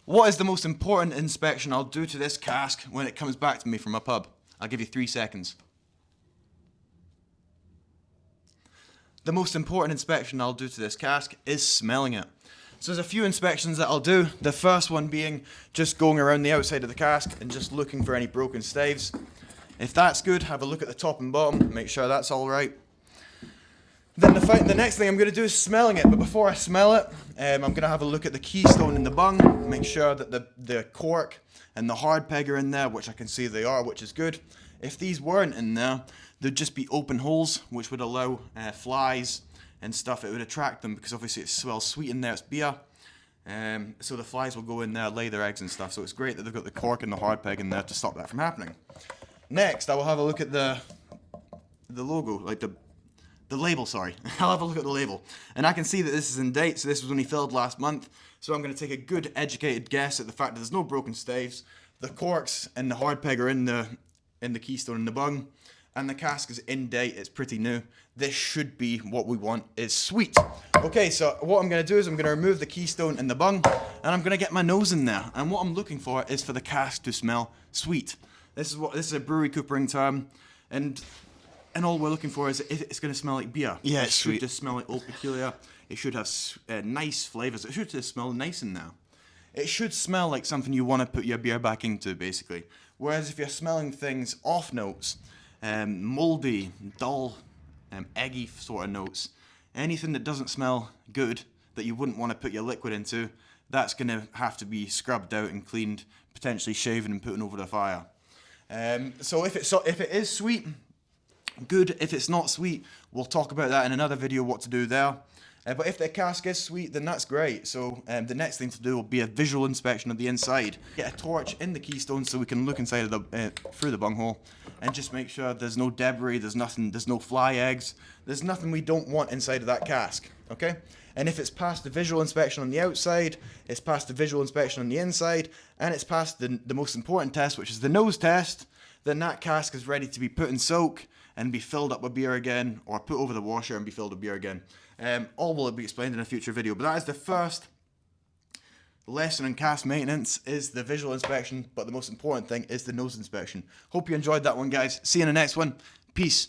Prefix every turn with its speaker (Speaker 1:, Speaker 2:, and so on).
Speaker 1: What is the most important inspection I'll do to this cask when it comes back to me from a pub? I'll give you 3 seconds. The most important inspection I'll do to this cask is smelling it. So there's a few inspections that I'll do. The first one being just going around the outside of the cask and just looking for any broken staves. If that's good, have a look at the top and bottom, make sure that's all right. Then the next thing I'm going to do is smelling it, but before I smell it, I'm going to have a look at the keystone and the bung, make sure that the cork and the hard peg are in there, which I can see they are, which is good. If these weren't in there, there'd just be open holes, which would allow flies and stuff. It would attract them because obviously it smells sweet in there, it's beer. So the flies will go in there, lay their eggs and stuff, so it's great that they've got the cork and the hard peg in there to stop that from happening. Next, I will have a look at the logo, like the label, sorry. I'll have a look at the label. And I can see that this is in date, so this was only filled last month. So I'm going to take a good educated guess at the fact that there's no broken staves. The corks and the hard peg are in the keystone and the bung. And the cask is in date, it's pretty new. This should be what we want, is sweet. Okay, so what I'm going to do is I'm going to remove the keystone and the bung, and I'm going to get my nose in there. And what I'm looking for is for the cask to smell sweet. This is a brewery coopering term, and all we're looking for is if it's going to smell like beer.
Speaker 2: Yeah,
Speaker 1: it
Speaker 2: it's
Speaker 1: should
Speaker 2: sweet.
Speaker 1: just smell like Old Peculiar. It should have nice flavours. It should just smell nice in there. It should smell like something you want to put your beer back into, basically. Whereas if you're smelling things off notes, mouldy, dull, eggy sort of notes, anything that doesn't smell good, that you wouldn't want to put your liquid into, that's going to have to be scrubbed out and cleaned, potentially shaven and put over the fire. So if it is sweet, good. If it's not sweet, we'll talk about that in another video, what to do there. But if the cask is sweet, then that's great. So the next thing to do will be a visual inspection of the inside. Get a torch in the keystone so we can look inside of through the bunghole and just make sure there's no debris, there's no fly eggs, there's nothing we don't want inside of that cask, okay? And if it's passed the visual inspection on the outside, it's passed the visual inspection on the inside, and it's passed the most important test, which is the nose test, then that cask is ready to be put in soak and be filled up with beer again, or put over the washer and be filled with beer again. All will be explained in a future video, but that is the first lesson in cask maintenance, is the visual inspection, but the most important thing is the nose inspection. Hope you enjoyed that one, guys. See you in the next one. Peace.